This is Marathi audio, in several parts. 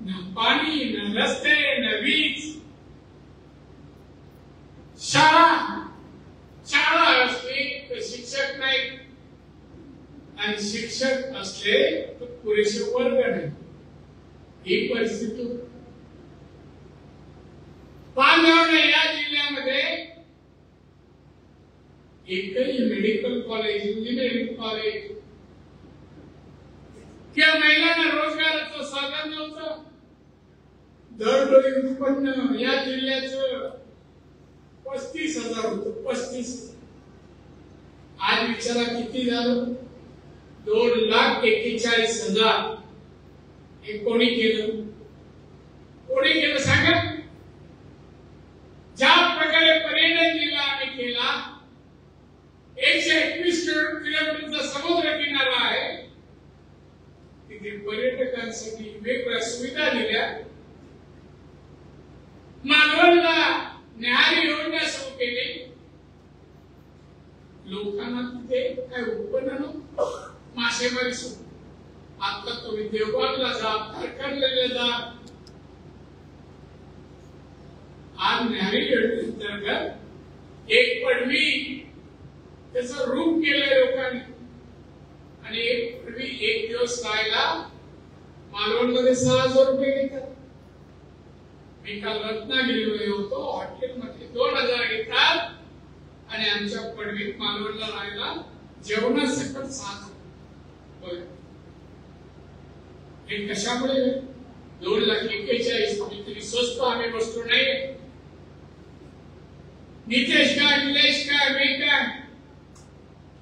ना पाणी, ना रस्ते, ना वीज. शाळा असली तर शिक्षक नाही, आणि शिक्षक असले तर पुरेसे वर्ग नाही. ही परिस्थिती पालघर या जिल्ह्यामध्ये एकही मेडिकल कॉलेज, इंजिनिअरिंग कॉलेज किंवा महिलांना रोजगाराचं साधन नव्हतं. दरडोई उत्पन्न या जिल्ह्याचं 35,000 होतं. 35,000. आज विचारा किती झालं? 2,41,000. हे कोणी केलं? कोणी केलं सांगा? ज्या प्रकारे पर्यटन जिल्हा आम्ही केला, 121 किलोमीटरचा समुद्र किनारा आहे, तिथे पर्यटकांसाठी वेगवेगळ्या सुविधा दिल्या. मालवणला न्याहारी योजना सुरू केली. लोकांना तिथे काय उत्पन्न नव्हतं, मासेमारी सुरू. आता तुम्ही देवबागला जा, कारखानला जा. आज न्याहारी योजनेअंतर्गत एक पडवी त्याचं रूप केलंय लोकांनी, आणि एक पडवी एक दिवस राहायला मालवणमध्ये 6,000 रुपये घेतात. मी काल रत्नागिरीमध्ये होतो, हॉटेलमध्ये 2,000 घेतात, आणि आमच्या पडवीत मालवणला राहायला जेवणासकट 6,000. हे कशामुळे? 2,41,000 तरी स्वस्त आम्ही वस्तू नाही. नितेश का, निलेश का, मी का,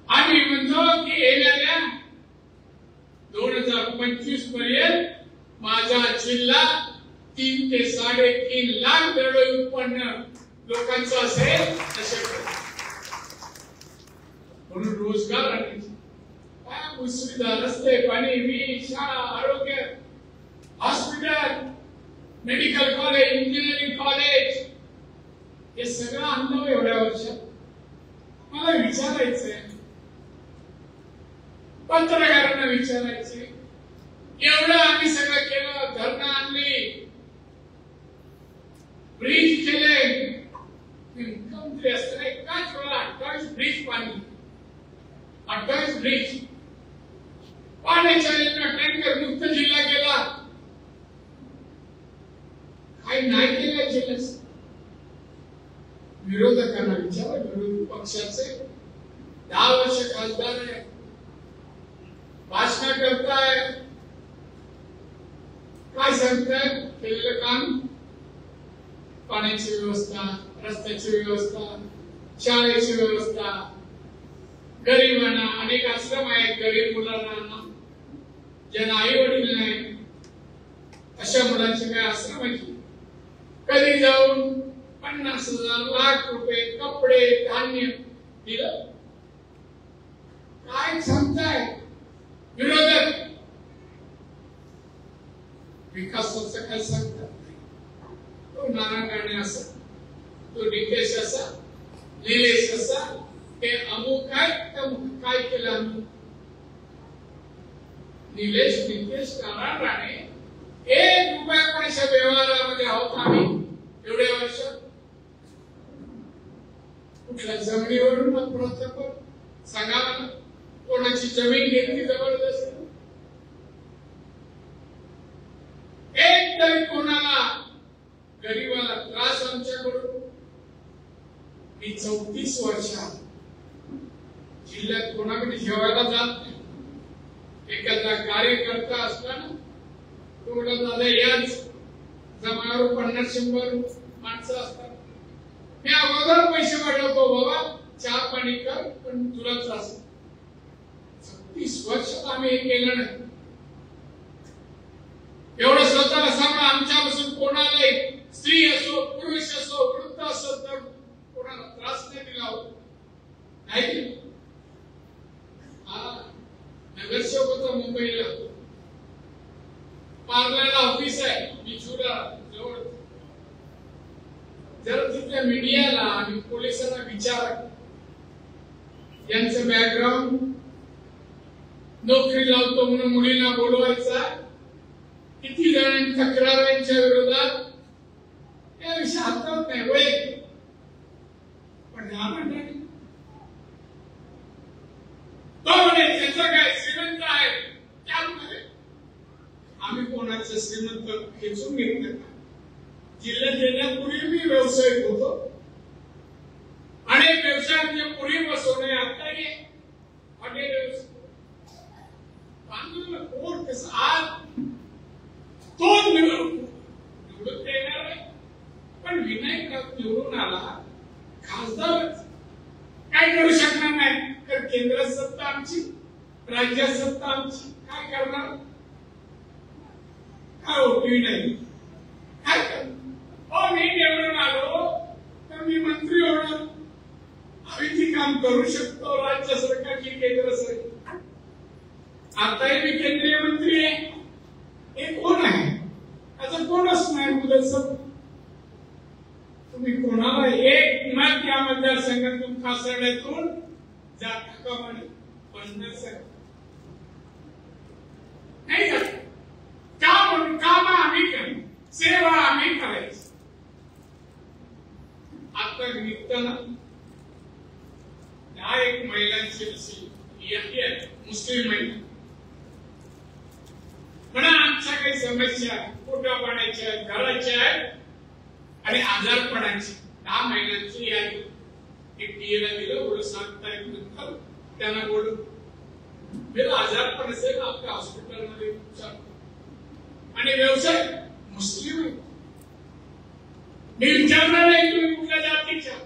आम्ही म्हणतो की येणाऱ्या 2025 पर्यंत माझा जिल्हा 3 ते 3.5 लाख दरडोई उत्पन्न लोकांचं असेल. म्हणून रोजगार आणि काय सुविधा, रस्ते, पाणी, वीज, शाळा, आरोग्य, hospital, medical college, engineering college, हे सगळं आणलं एवढ्या वर्षात. मला विचारायचंय, पत्रकारांना विचारायचंय, एवढं आम्ही सगळं केलं, धरणं आणली, ब्रिज केले, मुख्यमंत्री असताना एकाच वेळेला 28 ब्रिज बांधले. 28 ब्रिज, पाण्याच्या टँकर मुक्त जिल्हा केला. काही नाही केलं जिल्ह्यात. विरोधकांना विचारा, विरोधी पक्षाचे 10 वर्ष खासदार आहे, भाषण करताय, काय सांगताय? केलेलं काम, पाण्याची व्यवस्था, रस्त्याची व्यवस्था, शाळेची व्यवस्था, गरीबांना अनेक आश्रम आहेत, गरीब मुलांना ज्यांना आई वडील नाही, अशा मुलांचे काय आश्रमाची कधी जाऊन 50,000 लाख रुपये कपडे धान्य दिलं. काय सांगताय विरोधक? विकासाचं काय सांगतात? तो नारायण राणे असा, तो निकेश असा, निलेश असा, हे अमुक काय केलं आम्ही? निलेश, निकेश, नारायण राणे 1 रुपयाच्या व्यवहारामध्ये आहोत आम्ही एवढ्या वर्ष. कुठल्या जमिनीवरून सांगा मला, कोणाची जमीन घेतली जबरदस्त? एक तरी कोणाला गरीबाला त्रास आमच्याकडून? मी 34 वर्षात जिल्ह्यात कोणाकडे जेवायला जात नाही. एखादा कार्यकर्ता असला ना, तो म्हणतो दादा याच जमावर 50-100 माणसं असतात, मी अगोदर पैसे वाढवतो, बाबा चहा पाणी कर, पण तुला त्रास. 36 वर्षात आम्ही हे केलं नाही. एवढं स्वतःला सांगा, आमच्यापासून कोणालाही, स्त्री असो, पुरुष असो, वृद्ध असो, तर कोणाला त्रास नाही दिला होता. नाही नगरसेवक होता मुंबईला, पार्लरला ऑफिस आहे, मी चुरा जवळ. जर तिथल्या मीडियाला आणि पोलिसांना विचार, यांचं बॅकग्राऊंड, नोकरी लावतो म्हणून मुलींना बोलवायचा, किती जण आणि तक्रारांच्या विरोधात या विषय हातात नाही वय, पण या मंडळी तो म्हणे त्याचा काय श्रीमंत आहे त्यामध्ये आम्ही कोणाचं श्रीमंत खेचून घेतलं का? जिल्ह्यात येण्यापूर्वी मी व्यावसायिक होतो, अनेक व्यवसायात पूर्वी बसवणे आता ये हॉटेल व्यवसाय बांधून कोण कसं आज तो निवडून येणार आहे, पण विनायक राऊत निवडून आला खासदारच काय करू शकणार नाही, तर केंद्रात सत्ता आमची, राज्यात सत्ता आमची, काय करणार? काय उपयोग नाही, काय करणार? हो मी निवडून आलो तर मी मंत्री होणार, आम्ही ती काम करू शकतो, राज्य सरकार की केंद्र सरकार. आताही मी केंद्रीय मंत्री आहे, हे कोण आहे? असं कोणच नाही मुलं. तुम्ही कोणाला एक मत या मतदारसंघातून खासदारातून जाता का म्हणे 50 नाही का? काम आम्ही करू, सेवा आम्ही करायची. आता निघताना या एक महिलांची अशी मुस्लिम महिला म्हणा आमच्या काही समस्या पोटा पाण्याच्या घराच्या आहेत आणि आजारपणाची 10 महिन्यांची यादी टीएला दिलं, बोल 7 तारीख नंतर त्यांना बोलू मेरा आजारपण असेल आपल्या हॉस्पिटलमध्ये उपचार आणि व्यवसाय मुस्लिम आहे. मी विचारणार नाही तुम्ही कुठल्या जातीच्या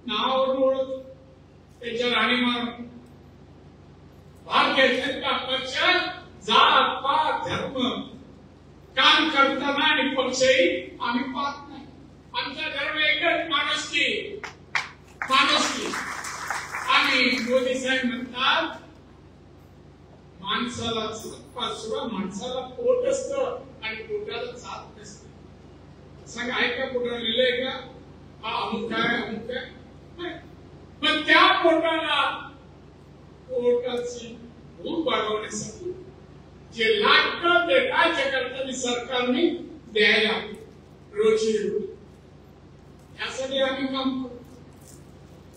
नावावरून ओळखतो त्याच्या राणीमार. भारतीय जनता पक्ष जात पात धर्म काम करताना आणि पक्षही आम्ही पाहत नाही. आमचा धर्म एकच माणुसकी. आम्ही मोदी साहेब म्हणतात माणसाला सुद्धा माणसाला पोट असतं आणि पोटाला जात नसतं. सांग आहे का पोटाला लिहिलंय का हा अमुक आहे पण त्या पोटाची भूक भागवण्यासाठी जे लागतं ते राज्यकर्त्यांनी सरकारने द्यायला रोजी यासाठी आम्ही काम करतो.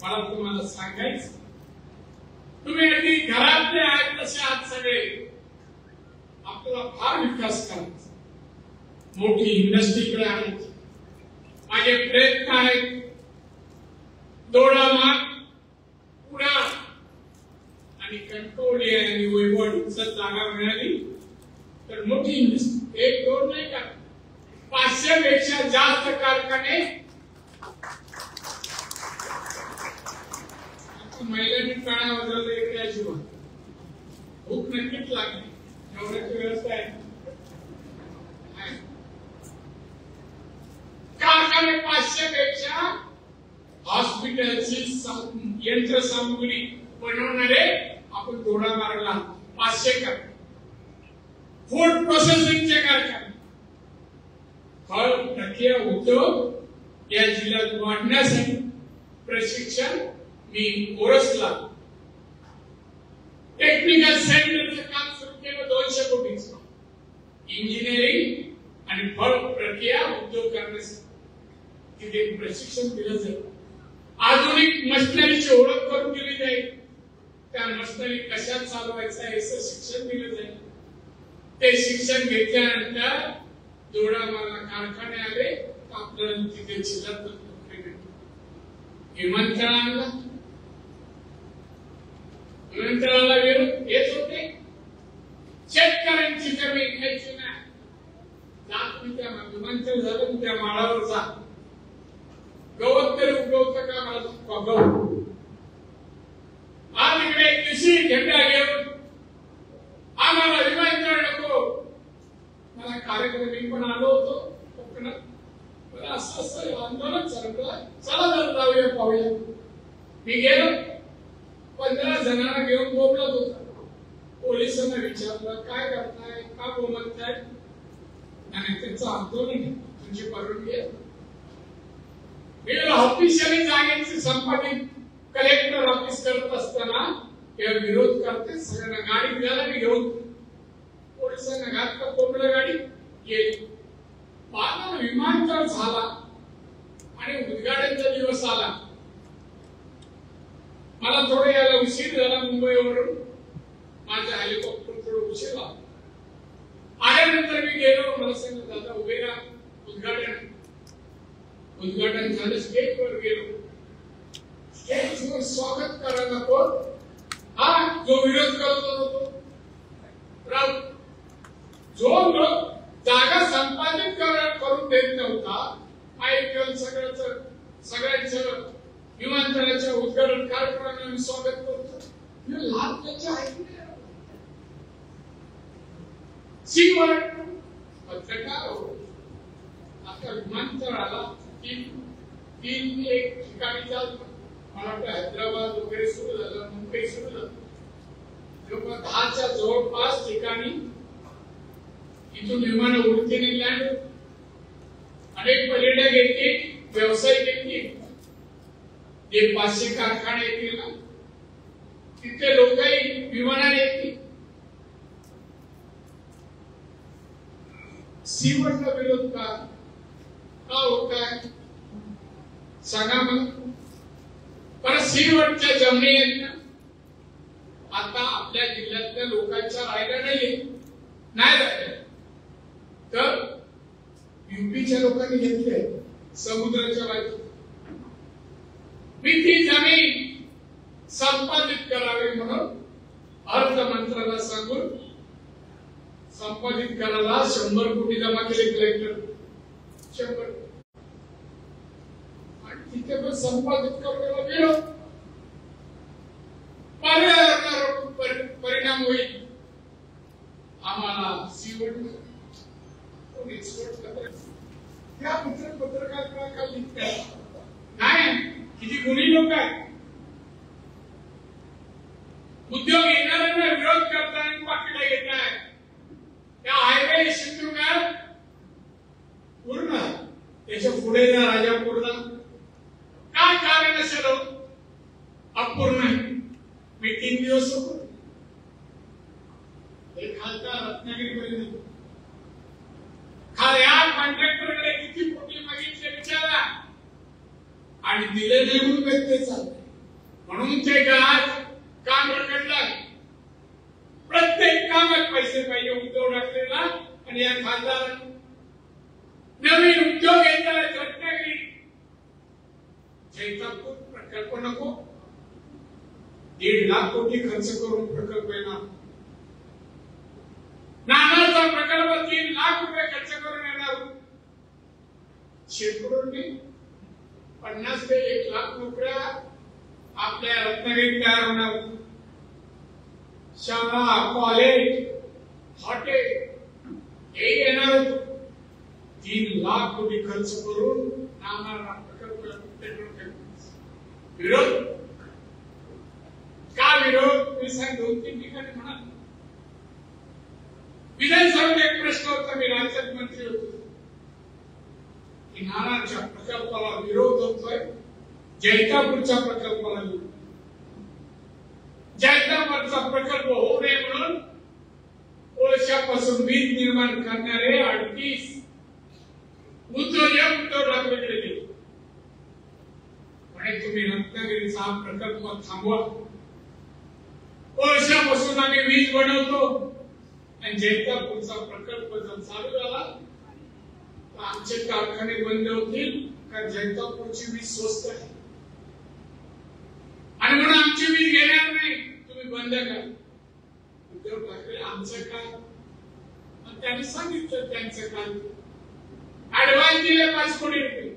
मला तुम्हाला सांगायचं तुम्ही अगदी घरातले आहेत तसे आज सगळे आपल्याला फार विकास करायचा, मोठी इंडस्ट्रीकडे आणायची. माझे प्रयत्न आहेत दोडामार्ग पुढा आणि कणकवली आणि वैभव जागा मिळाली तर मोठी इंडस्ट्री 1-2 नाही का 500 पेक्षा जास्त कारखाने महिलांनी टाळ्या वाजवल्या इकडे जीवन भूक नक्कीच लागली एवढ्याची व्यवस्था आहे. कारखाने 500 पेक्षा हॉस्पिटलची यंत्रसामुग्री बनवणारे आपण दोडा मार्गला 500 कारखाने, फूड प्रोसेसिंगचे कारखाने, फळ प्रक्रिया उद्योग या जिल्ह्यात वाढण्यासाठी प्रशिक्षण मी ओरसला टेक्निकल सेंटरचं काम सुरू केलं 200 कोटीचं. इंजिनिअरिंग आणि फळ प्रक्रिया उद्योग करण्यासाठी तिथे प्रशिक्षण दिलं जाईल. आधुनिक मशिनरीची ओळख करून दिली जाईल. त्या मशिनरी कशा चालवायचं याचं शिक्षण दिलं जाईल. ते शिक्षण घेतल्यानंतर दोडामार्ग कारखाने आले तर आपल्याला तिथे जिल्ह्यात नोकरी मिळते. विमानतळाला विरोध हेच होते. शेतकऱ्यांची जमीन घ्यायची नाही. जात त्या विमानतळ झालं त्या माळावर जा. गवत तरी उगवतं का मला गहू. आज इकडे कृषी झेंडा घेऊन आम्हाला विमानतळ नको. मला कार्यक्रम मी पण आलो होतो कोकणात. असं आंदोलन चाललं. चला जर जाऊया पाहूया. मी गेलो 15 जणांना घेऊन बोलत होता. पोलिसांना विचारलं काय करताय का बोलताय आणि त्यांचं आंदोलन तुमची परवानगी आहे. मी ऑफिशियली जागेची संपादित कलेक्टर ऑफिस करत असताना विरोध करते. सगळ्यांना गाडी द्यायला मी घेऊन पोलिसांना घातलं कोंबडं गाडी गेली. विमानतळ झाला आणि उद्घाटनाचा दिवस आला. मला थोडं यायला उशीर झाला मुंबईवरून. माझ्या हेलिकॉप्टर थोडं उशीर झाला. आल्यानंतर मी गेलो. मला सांगितलं दादा उभे राहा, उद्घाटन झालं. स्टेजवर गेलो. स्टेजवर स्वागत करायला कोण? हा जो विरोध करत होता तो जो लोक जागा संपादित करून देत नव्हता. माईक सगळ्यांचं विमानतळाच्या उद्घाटन कार्यक्रमाने स्वागत करतो. लाभ त्याच्या सीवर पत्रकार आता विमानतळाला तीन एक ठिकाणी चालतं. मला वाटतं हैदराबाद वगैरे सुरू झालं, मुंबई सुरू झालं. 10च्या जवळपास ठिकाणी इथून विमान उडतीने लँड. अनेक पर्यटक येतील, व्यावसायिक येतील, जे 500 कारखाने येतील ना तिथले लोकही विमानाने येतील. सीवरचा विरोध का होत आहे सांगा मग. परत सीवरच्या जमिनी आहेत ना आता आपल्या जिल्ह्यातल्या लोकांच्या राहिल्या नाही राहिल्या. तर युपीच्या लोकांनी घेतली आहे समुद्राच्या बाजूला. मी ती जमीन संपादित करावी म्हणून अर्थ मंत्र्याला सांगून संपादित करायला 100 कोटी जमा केले कलेक्टर. 100 आणि तिथे पण संपादित करायला विरोध. परिणाम होईल आम्हाला सीवड त्या पत्रकार नाही किती गुणी लोक आहेत. उद्योग येणाऱ्यांना विरोध करताना पाकिटा घेत आहे. त्या हायवे सिंधुदुर्गात पूर्ण त्याच्या पुढे ना राजापूरला काय कारण असेल अपूर्ण आहे. मी 3 दिवस होतो. एक खासदार रत्नागिरीमध्ये खऱ्या कॉन्ट्रॅक्टरकडे किती कोटी मागितले विचारा आणि दिले नाही म्हणून व्यक्ती चालते. म्हणून ते काम रखडलं. प्रत्येक कामात पैसे पाहिजे उद्योग टाकलेला. आणि या खासदार नवीन उद्योग येतात रत्नागिरी जैतापूर प्रकल्प नको 1.5 लाख कोटी खर्च करून प्रकल्प येणार. नानाचा प्रकल्प 3 लाख रुपये खर्च करून येणार. शेकडोंनी 50 ते 1 लाख नोकऱ्या आपल्या रत्नागिरीत तयार होणार. शाळा, कॉलेज, हॉटेल हे येणार. 3 लाख कोटी खर्च करून नाना प्रकल्प विरोध का विरोध मी सांग 2-3 ठिकाणी म्हणा. विधानसभेत एक प्रश्न होता. मी राज्यमंत्री होतो की नानाच्या प्रकल्पाला विरोध होतोय. जैतापूरच्या प्रकल्पाला विरोध. जैतापूरचा प्रकल्प होऊ नये म्हणून कोळशापासून वीज निर्माण करणारे 38 उद्योग ठाकरेकडे गेले. म्हणे तुम्ही रत्नागिरीचा हा प्रकल्प थांबवा. कोळशापासून आम्ही वीज बनवतो आणि जैतापूरचा प्रकल्प जर चालू झाला तर आमचे कारखाने बंद होतील. कारण जैतापूरची वीज स्वस्त आहे आणि म्हणून आमची वीज घेणार नाही. तुम्ही बंद करा. उद्धव ठाकरे आमचं काय त्यांनी सांगितलं. त्यांचं काय ऍडव्हान्स दिले 5 कोटी रुपये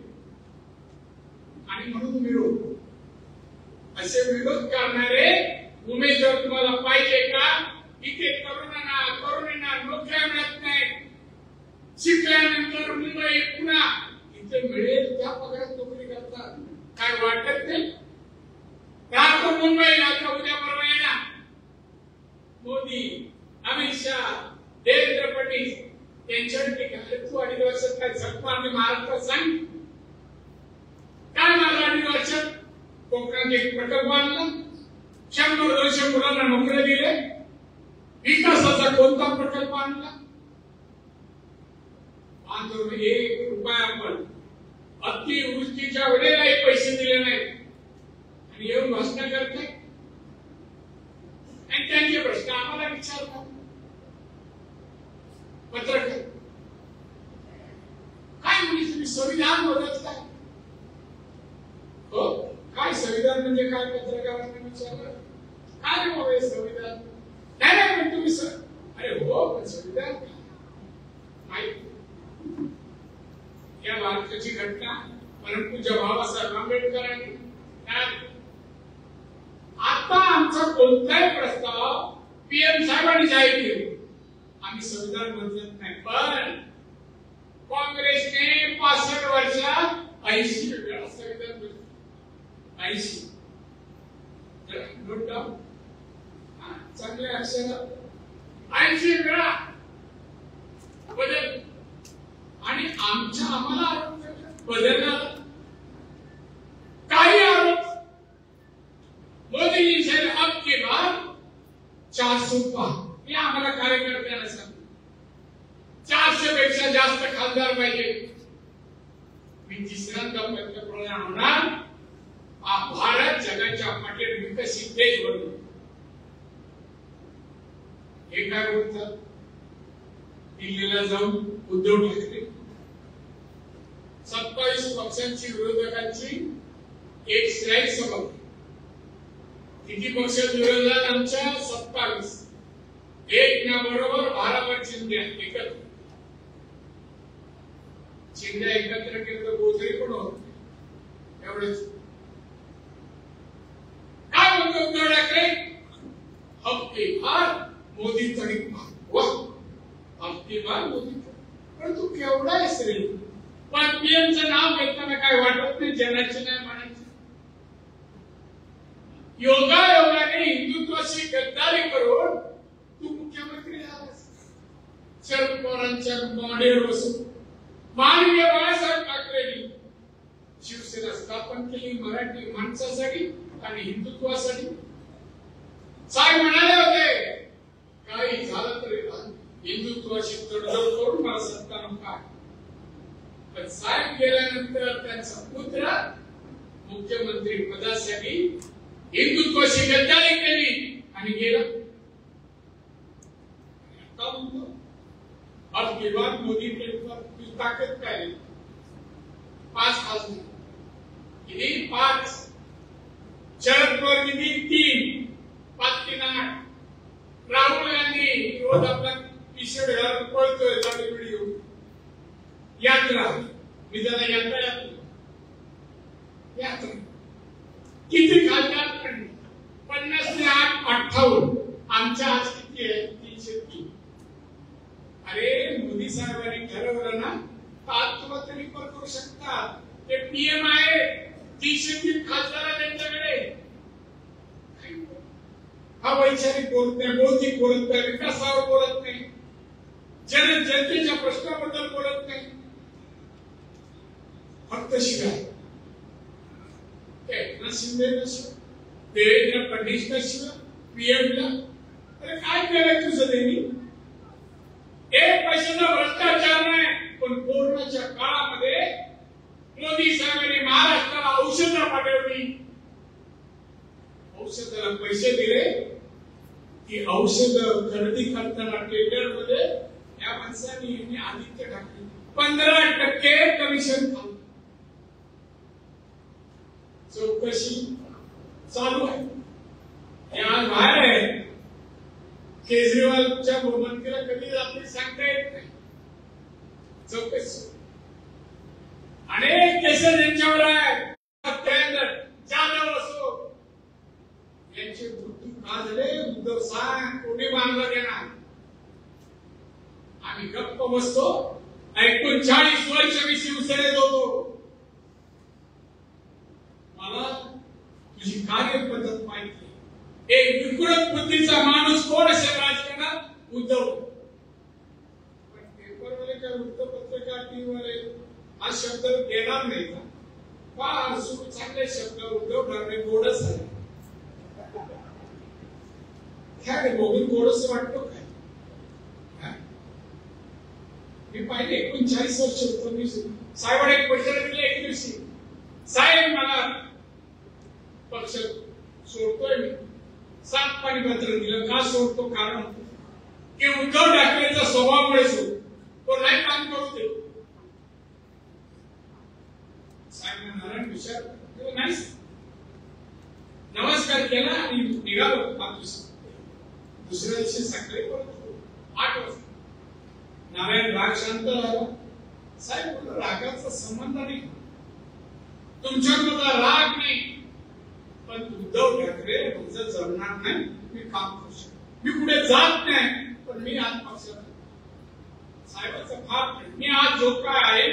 आणि म्हणून विरोध. असे विरोध करणारे उमेदवार तुम्हाला पाहिजे का? इथे तरुणांना नोकऱ्या मिळत नाही. शिकल्यानंतर मुंबई पुन्हा इथे मिळेल त्या पगारात नोकरी करतात. काय वाटत नाही? राहतो मुंबईला तर उद्या परवा येणार मोदी, अमित शहा, देवेंद्र फडणवीस त्यांच्यावर टीका. तू 2.5 वर्षात काय झटपट महाराष्ट्रात सांग काय? माझा 2.5 वर्षात कोकणात एक प्रकल्प आणला. 100-200 मुलांना नोकऱ्या दिल्या. विकासाचा कोणता प्रकल्प आणला? अजून 1 रुपया पण अतिवृष्टीच्या वेळेलाही पैसे दिले नाही आणि येऊन भाषण करते आणि त्यांचे प्रश्न आम्हाला विचारतात पत्रकार. काय म्हणजे तुम्ही संविधान बदलताय? हो, काय संविधान म्हणजे काय? पत्रकारांनी विचारलं. काय रे बाबा हे संविधान? नाही पण तुम्ही अरे हो, पण संविधान माहिती या भारताची घटना परंतु बाबासाहेब आंबेडकरांनी आता आमचा कोणताही प्रस्ताव पीएम साहेबांनी जाहीर केले. आम्ही संविधान बदलत नाही, पण काँग्रेसने 65 वर्षात 80 वेळा संविधान बदलले. 80 नोट डाऊन, चांगले अक्षर 80 वेळा बदल. आणि आम्हाला आरोप बदलणार काही आरोप मोदीजी साहेब अब की बार 400 पार हे आम्हाला कार्यकर्त्यांना सांग. 400 पेक्षा जास्त खासदार पाहिजे. मी तिसऱ्यांदा पंतप्रधान होणार. भारत जगाच्या पाठीवर विकसित देश बनतो. हे काय बोलतात? दिल्लीला जाऊन उद्धव ठाकरे 27 पक्षांची विरोधकांची एक स्ट्राईक सभा. किती पक्ष विरोधात? आमच्या 27. एक ना बरोबर 12 चिंध्या एकत्र. चिंध्या एकत्र केलं तर गोधरी पण होत एवढंच. काय म्हणतो उद्धव ठाकरे? हप्ते फार मोदी तरी हप्ते फार मोदी. पण तू केवढा आहेस रे? पण पीएमचं नाव घेताना काय वाटत नाही जनाचे नाही म्हणायचे. योगायोगाने हिंदुत्वाशी गद्दारी करून तू मुख्यमंत्री झालास. शरद पवारांच्या मॉडेल बसून माननीय बाळासाहेब ठाकरेंनी शिवसेना स्थापन केली मराठी माणसासाठी आणि हिंदुत्वासाठी. साहेब म्हणाले होते काही झालं तरी हिंदुत्वाशी तडजोड करून मला सत्ता नको. पण साहेब गेल्यानंतर त्यांचा पुत्र मुख्यमंत्री पदासाठी हिंदुत्वाशी गद्दारी केली आणि गेला. अब की बात मोदी के ऊपर ताकद काय? 5 खासदार किती? 5. शरद पवार किती? 3. 5 3 8. राहुल गांधी विरोधातला टी-शर्ट घालून पळतोय चालू व्हिडिओ. यात्रा मी त्याला यात्रा किती खासदार? 50 ने 8 58. आमच्या आज किती आहे? 303. अरे मोदी साहेबांनी ठरवलं ना तुला तरी पण करू शकता. ते पीएम आहे. 303 खासदार त्यांच्याकडे. हा वैचारिक बोलत नाही, बौद्धिक बोलत नाही, विकासावर बोलत नाही, जनतेच्या प्रश्नाबद्दल बोलत नाही. फक्त शिवाय एकनाथ शिंदे नसो, देवेंद्र फडणवीस नसो, पीएमला अरे काय केलंय तुझं त्यांनी? एक पैशाचा भ्रष्टाचार नाही. पण कोरोनाच्या काळामध्ये मोदी साहेबांनी महाराष्ट्राला औषधं पाठवली. औषधाला पैसे दिले. ती औषध खरेदी करताना टेंडर मध्ये या माणसांनी आदित्य ठाकरे 15% कमिशन खाल्लं. चौकशी चालू आहे. या बाहेर आहे. केजरीवालच्या भूमंतीला कधी जाते सांगता येत नाही. चौकशी अनेक केसेस यांच्यावर आहे. जाधव असो यांचे मृत्यू का झाले? उद्धव सांग कोणी बांधला देणार? आम्ही गप्प बसतो. 39 वर्ष मी शिवसेनेत होतो. मला तुझी कार्यपद्धत माहिती. एक विकृत बुद्धीचा माणूस कोण असेल राजकारणात? उद्धव. पण पेपरवाले काय वृत्तपत्रकार टीव्हीवाले हा शब्द देणार नाही का? फार चांगले शब्द उद्धव ठाकरे गोडस आहे. काय बघून गोडस वाटतो काय? मी पाहिले 39 वर्ष होतो मी साहेबांना एक पत्र दिलं एक दिवशी, साहेब मला पक्ष सोडतोय मी. सात पाणी पत्र दिलं. का सोडतो? कारण की उद्धव ठाकरेचा स्वभावामुळे सोडतो. तो नाही काम करू दे. साहेब नारायण विचार नाही, नमस्कार केला आणि निघालो. दुसऱ्या दिवशी सकाळी परत 8 वाजता नारायण राग शांत झाला. साहेब बोललो रागाचा संबंध नाही, तुमच्याकडे राग नाही, पण उद्धव ठाकरे तुमचं जमणार नाही. मी काम करू शकतो, मी पुढे जात नाही, पण मी आज पक्षात साहेबांचा फार मी आज जो काय आहे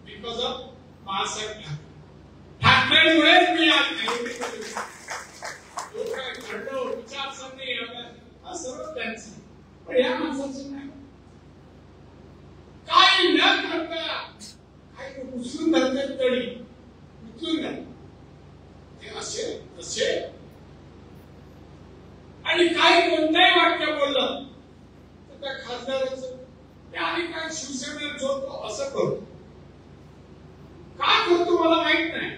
बिकॉज ऑफ बाळासाहेब ठाकरे. ठाकरेमुळेच मी आज जो काय घडलं विचारसरणी हा सर्व त्यांचं, पण या माणसाचं नाही. काही न करता काही उचलून धरतात तडी उचलून धर ते असे तसे, आणि काही कोणत्याही वाक्य बोललं तर त्या खासदाराचं ते आणि काय शिवसेनेला जोडतो असं करतो. का करतो मला माहित नाही.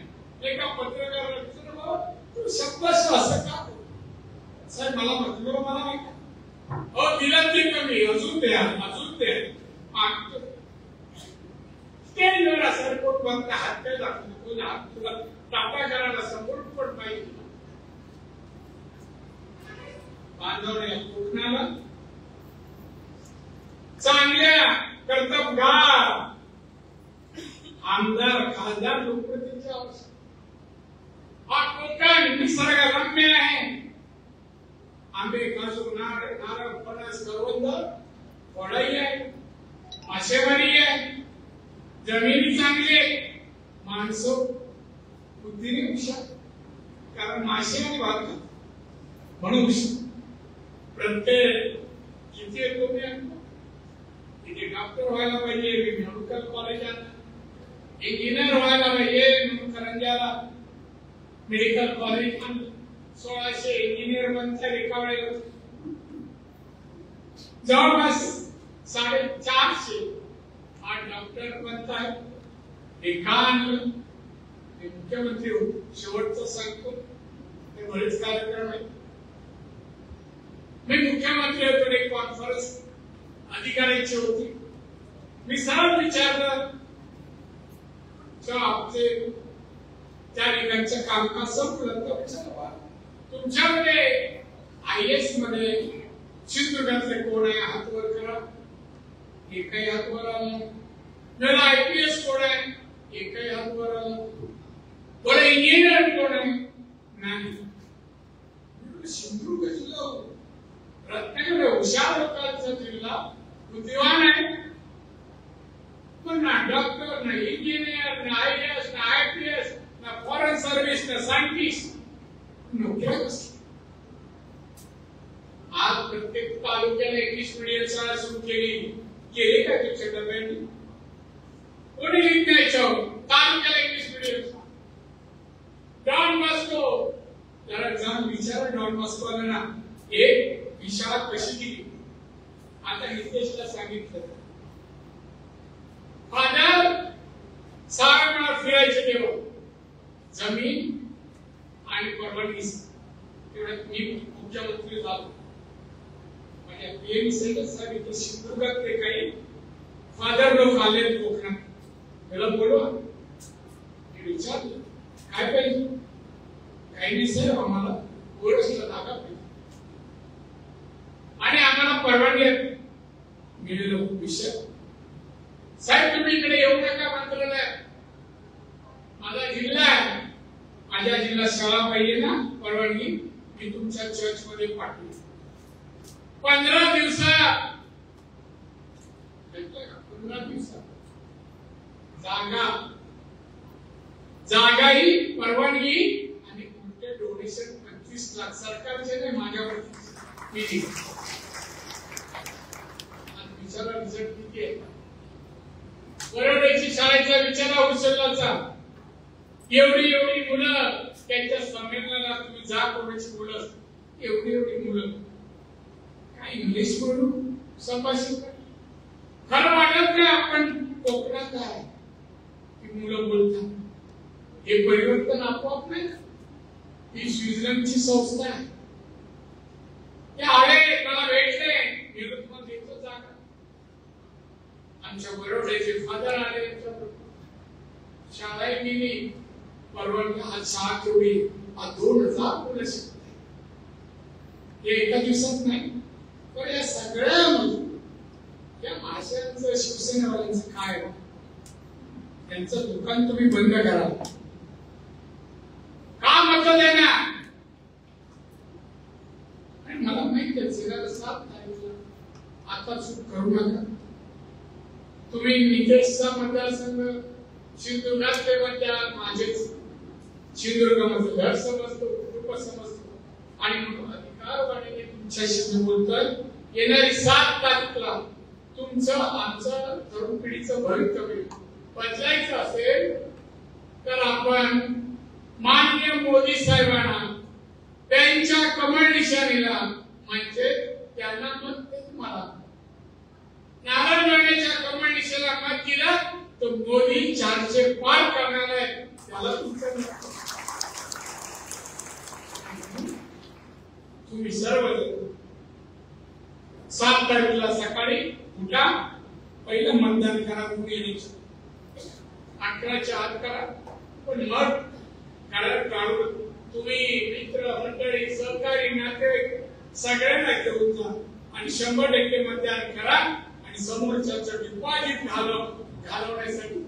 एका पत्रकाराला विचारलं, बाबा तू शब्दाशी असं का करतो? साहेब मला म्हटलं मला माहित नाही. दिलं ते कमी, अजून द्या अजून द्या. स्टेजवर असं कोण बघता हात काय दाखवतो, कोण हात तुला टाटा करायला सपोर्ट पण पाहिजे. बांधवणे कोकणाला चांगल्या कर्तबगार आमदार खासदार लोकप्रतिनिधीची आवश्यकता. हा कोकण निसर्गरम्य आहे. आंबे काजू नारळ फणस करवंद फळही आहे, मासेमारी आहे, जमिनी चांगली आहे, माणसं बुद्धीने हुशार, कारण मासे आणि भात म्हणून प्रत्येक किती येतो मी तिथे डॉक्टर व्हायला पाहिजे मेडिकल कॉलेजात, इंजिनियर व्हायला पाहिजे म्हणून करंजाला मेडिकल कॉलेज 1600 इंजिनियर बनतात एका वेळेला. जवळपास 450 डॉक्टर बनतात. हे का आणलं? हे मुख्यमंत्री शेवटचं सांगतो, ते बरेच कार्यक्रम आहेत. मी मुख्यमंत्री होतो, एक कॉन्फरन्स अधिकाऱ्यांची होती. मी सरळ विचारलं आमचे त्या ठिकाणचं कामकाज संपलं तर विचारलं तुमच्यामध्ये IAS मध्ये सिंधुदुर्गातले कोण आहे हात वर करा. एकही हात वर आला. मला IPS कोण आहे? एकही हात वर आला. बोला इंजिनियर कोण आहे? नाही. सिंधुदुर्ग जिल्हा रत्नागिरी हुशार लोकांचा जिल्हा बुद्धिवान आहे, पण ना डॉक्टर ना इंजिनियर ना IAS ना IPS ना फॉरेन सर्व्हिस ना सायंटिस्ट नोकऱ्या कसल्या. आज प्रत्येक तालुक्याला इंग्लिश मीडियम शाळा सुरू केली का तुमच्या डब्याने? कोणी लिहित नाही तालुक्याला इंग्लिश मीडियम. डॉन बॉस्को जरा जाऊन विचारा डॉन बॉस्को ना एक ही शाळा कशी केली. आता नितेशला सांगितलं फादर सारा फिरायचे तेव्हा जमीन आणि परवानगी तेवढ्यात मी मुख्यमंत्री झालो. माझ्या PM सांगितलं सिंधुदुर्गात ते काही फादर लोक आले कोकणात, मला बोलवा. मी विचारलं काय पाहिजे? काही नाही साहेब, आम्हाला ओळखला जागा पाहिजे आणि आम्हाला परवानगी मिळेल. विषय साहेब तुम्ही इकडे येऊ नका मंत्रालयात, माझा जिल्हा आहे, माझ्या जिल्हा शाळा पाहिजे ना परवानगी मी तुमच्या चर्च मध्ये पाठवली. 15 दिवसात 15 दिवसात जागाही परवानगी आणि उलटे डोनेशन 25 लाख सरकारचे नाही माझ्यावरती. विचारा रिझल्ट किती आहे. परवड्याची शाळेचा विचारा उचलण्याचा एवढी मुलं त्यांच्या संमेलनाला तुम्ही जा, कोणाची मुलं एवढी मुलं काय इंग्लिश बोलू संभाषण खरं वाटत नाही आपण कोकणात आहे की मुलं बोलतात. हे परिवर्तन आपोआप नाही. ही स्वित्झर्लंडची संस्था आहे. ते आले मला भेटले निवृत्त देतो जागा. आमच्या बरोड्याचे फादर आले शाळा गेली परवडली. आज शाळा केवढी 2000 मुलं शिकतात. हे एका दिवसात नाही. पण या सगळ्या या माशांचं शिवसेनावाल्यांचं काय त्यांचं दुकान तुम्ही बंद करा. का मत देणार? मला माहिती आहे 7 तारीखला आता चूक करू नका. तुम्ही नितेशचा मतदारसंघ सिंधुदुर्गातले मतदार माझेच सिंधुदुर्गामध्ये घर समजतो, कुटुंब समजतो आणि म्हणून अधिकार वाढेल तुमच्याशी बोलतोय. येणारी 7 तारीखला तुमचं आमचं तरुण पिढीचं भवितव्य बदलायचं असेल तर आपण माननीय मोदी साहेबांना त्यांच्या कमळ निशाणीला म्हणजे त्यांना मत दे. तुम्हाला नारायण राणेच्या कमळ निशाणीला मत दिलं तर मोदी 400 पार करणार आहे. त्याला तुम्ही सर्व 7 तारखेला सकाळी उठा. पहिलं मतदान करा. पुणे 11च्या आत करा. पण मग काढून तुम्ही मित्र मंडळी सहकारी नातेवाईक सगळ्यांना घेऊन जा आणि 100% मतदान करा आणि समोरच्या डिपॉझिट घालवण्यासाठी